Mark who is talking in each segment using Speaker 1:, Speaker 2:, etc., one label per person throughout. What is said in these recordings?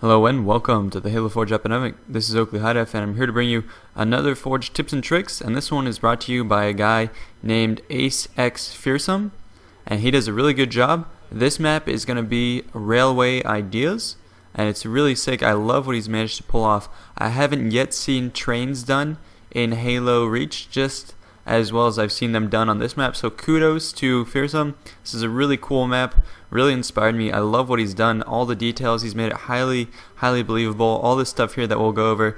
Speaker 1: Hello and welcome to the Halo Forge Epidemic. This is Oakley HiDef and I'm here to bring you another Forge tips and tricks, and this one is brought to you by a guy named Fearsome, and he does a really good job. This map is going to be Railway Ideas, and it's really sick. I love what he's managed to pull off. I haven't yet seen trains done in Halo Reach just as well as I've seen them done on this map, so kudos to Fearsome. This is a really cool map, really inspired me. I love what he's done, all the details, he's made it highly believable. All this stuff here that we'll go over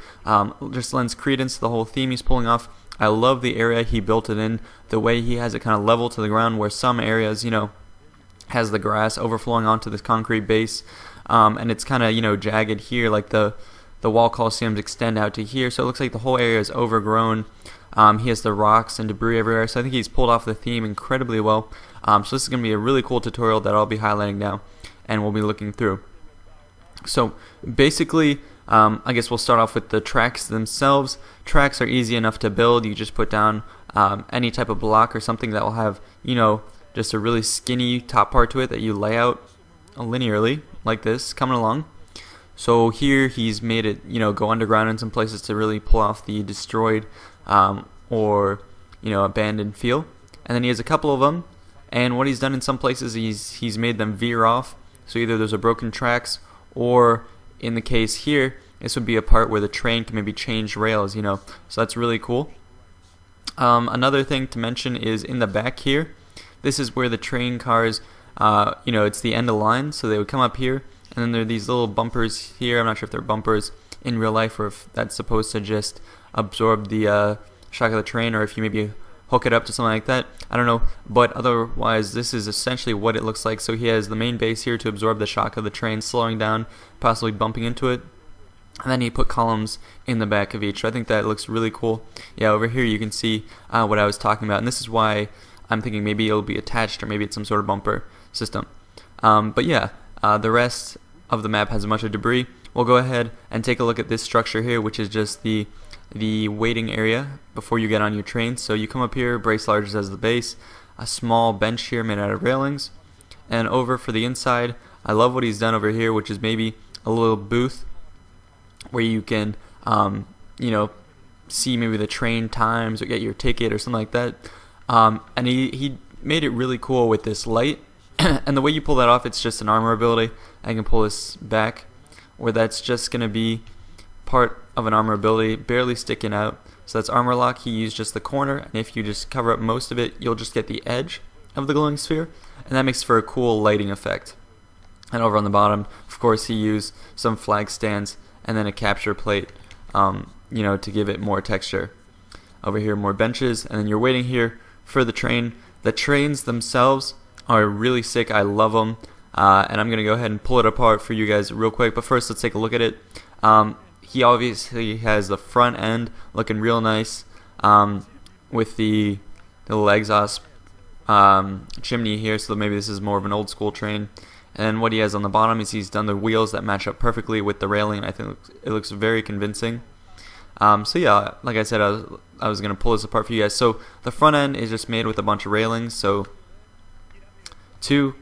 Speaker 1: just lends credence to the whole theme he's pulling off. I love the area he built it in, the way he has it kind of level to the ground, where some areas, has the grass overflowing onto this concrete base, and it's kind of, jagged here, like the wall coliseums extend out to here, so it looks like the whole area is overgrown. He has the rocks and debris everywhere, so I think he's pulled off the theme incredibly well. So this is going to be a really cool tutorial that I'll be highlighting now, and we'll be looking through. So basically, I guess we'll start off with the tracks themselves. Tracks are easy enough to build. You just put down any type of block or something that will have, just a really skinny top part to it that you lay out linearly, like this, coming along. So here he's made it, go underground in some places to really pull off the destroyed or abandoned feel. And then he has a couple of them, and what he's done in some places, he's made them veer off. So either there's a broken tracks, or in the case here, this would be a part where the train can maybe change rails, so that's really cool. Another thing to mention is in the back here, this is where the train cars, it's the end of line, so they would come up here, and then there are these little bumpers here. I'm not sure if they're bumpers in real life or if that's supposed to just absorb the shock of the train, or if you maybe hook it up to something like that. I don't know, but otherwise this is essentially what it looks like. So he has the main base here to absorb the shock of the train slowing down, possibly bumping into it, and then he put columns in the back of each. So I think that looks really cool. Yeah, over here you can see what I was talking about, and this is why I'm thinking maybe it'll be attached, or maybe it's some sort of bumper system. But yeah, the rest of the map has a bunch of debris. We'll go ahead and take a look at this structure here, which is just the waiting area before you get on your train. So you come up here, brace large as the base, a small bench here made out of railings, and over for the inside, I love what he's done over here, which is maybe a little booth where you can see maybe the train times or get your ticket or something like that. And he made it really cool with this light. And the way you pull that off, it's just an armor ability. I can pull this back, where that's just going to be part of an armor ability, barely sticking out. So that's armor lock. He used just the corner, and if you just cover up most of it, you'll just get the edge of the glowing sphere, and that makes for a cool lighting effect. And over on the bottom, of course, he used some flag stands and then a capture plate, to give it more texture. Over here, more benches, and then you're waiting here for the train. The trains themselves are really sick. I love them, and I'm gonna go ahead and pull it apart for you guys real quick. But first, let's take a look at it. He obviously has the front end looking real nice, with the little exhaust chimney here, so maybe this is more of an old school train. And what he has on the bottom is he's done the wheels that match up perfectly with the railing. I think it looks very convincing. So yeah, like I said, I was going to pull this apart for you guys. So the front end is just made with a bunch of railings, so two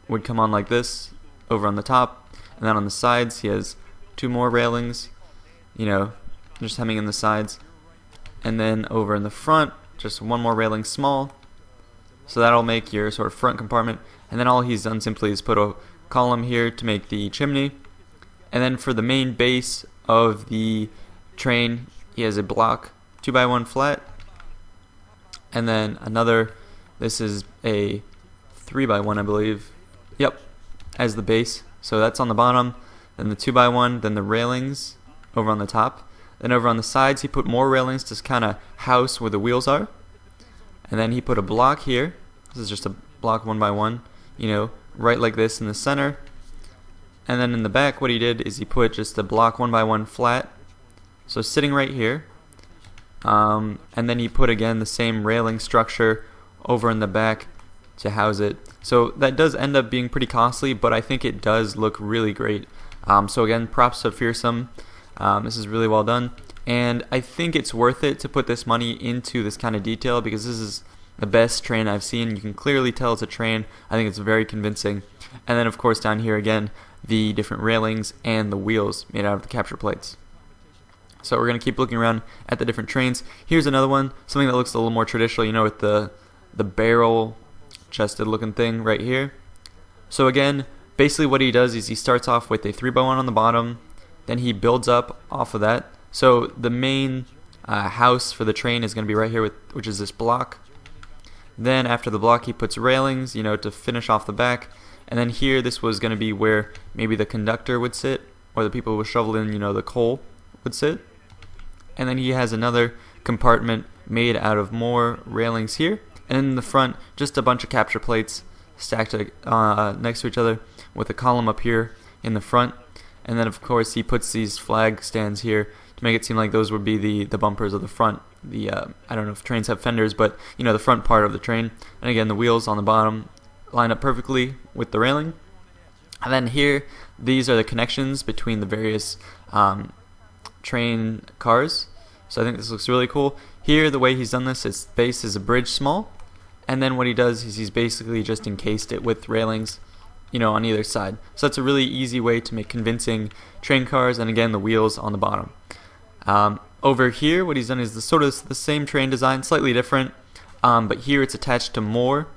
Speaker 1: would come on like this over on the top, and then on the sides he has two more railings, just hemming in the sides, and then over in the front just one more railing small, so that'll make your sort of front compartment. And then all he's done simply is put a column here to make the chimney, and then for the main base of the train he has a block 2x1 flat, and then another, this is a 3x1 I believe, yep, as the base. So that's on the bottom, then the 2x1, then the railings over on the top. Then over on the sides he put more railings to kind of house where the wheels are, and then he put a block here. This is just a block 1x1, right like this in the center. And then in the back what he did is he put just a block 1x1 flat, so sitting right here, and then he put again the same railing structure over in the back to house it. So that does end up being pretty costly, but I think it does look really great. So again, props to Fearsome. This is really well done, and I think it's worth it to put this money into this kind of detail, because this is the best train I've seen. You can clearly tell it's a train. I think it's very convincing. And then of course down here again, the different railings and the wheels made out of the capture plates. So we're going to keep looking around at the different trains. Here's another one, something that looks a little more traditional, you know, with the barrel chested looking thing right here. So again, basically what he does is he starts off with a 3x1 on the bottom, then he builds up off of that. So the main house for the train is going to be right here, which is this block. Then after the block he puts railings, you know, to finish off the back. And then here this was going to be where maybe the conductor would sit, or the people who shovel in, you know, the coal would sit. And then he has another compartment made out of more railings here. And in the front, just a bunch of capture plates stacked next to each other with a column up here in the front. And then of course he puts these flag stands here to make it seem like those would be the bumpers of the front. I don't know if trains have fenders, but you know, the front part of the train. And again, the wheels on the bottom line up perfectly with the railing. And then here, these are the connections between the various train cars. So I think this looks really cool. Here, the way he's done this, his base is a bridge small, and then what he does is he's basically just encased it with railings, you know, on either side. So that's a really easy way to make convincing train cars, and again, the wheels on the bottom. Over here, what he's done is sort of the same train design, slightly different, but here it's attached to more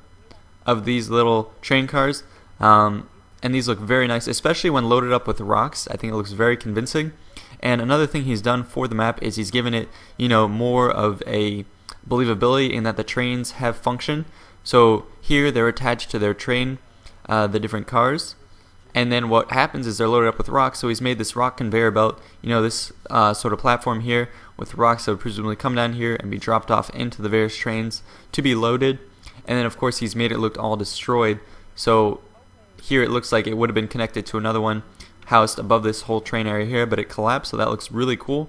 Speaker 1: of these little train cars, and these look very nice, especially when loaded up with rocks. I think it looks very convincing. And another thing he's done for the map is he's given it, you know, more of a believability in that the trains have function. So here they're attached to their train, the different cars, and then what happens is they're loaded up with rocks. So he's made this rock conveyor belt, you know, this sort of platform here with rocks that would presumably come down here and be dropped off into the various trains to be loaded. And then of course he's made it look all destroyed. So here it looks like it would have been connected to another one housed above this whole train area here, but it collapsed, so that looks really cool.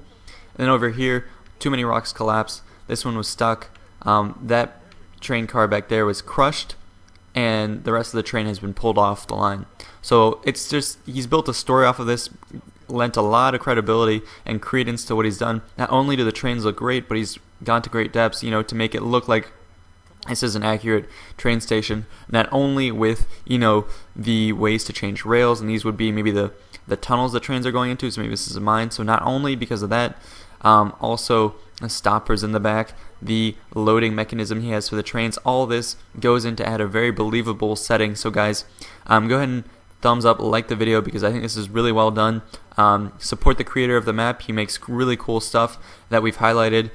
Speaker 1: And then over here, too many rocks collapsed. This one was stuck. That train car back there was crushed, and the rest of the train has been pulled off the line. So it's just, he's built a story off of this, lent a lot of credibility and credence to what he's done. Not only do the trains look great, but he's gone to great depths, you know, to make it look like this is an accurate train station, not only with, you know, the ways to change rails, and these would be maybe the tunnels that trains are going into, so maybe this is a mine. So not only because of that, also the stoppers in the back, the loading mechanism he has for the trains, all this goes in to add a very believable setting. So guys, go ahead and thumbs up, like the video, because I think this is really well done. Support the creator of the map. He makes really cool stuff that we've highlighted.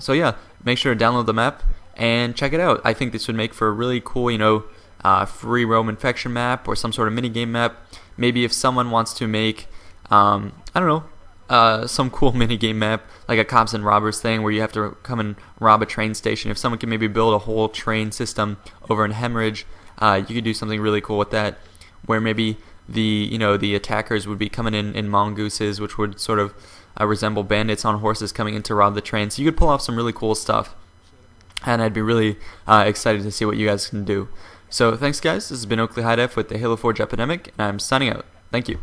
Speaker 1: So yeah, make sure to download the map and check it out. I think this would make for a really cool, you know, free roam infection map or some sort of mini game map. Maybe if someone wants to make, I don't know, some cool mini game map, like a cops and robbers thing where you have to come and rob a train station. If someone can maybe build a whole train system over in Hemorrhage, you could do something really cool with that, where maybe the attackers would be coming in mongooses, which would sort of resemble bandits on horses coming in to rob the train. So you could pull off some really cool stuff, and I'd be really excited to see what you guys can do. So thanks guys, this has been Oakley HiDef with the Halo Forge Epidemic, and I'm signing out. Thank you.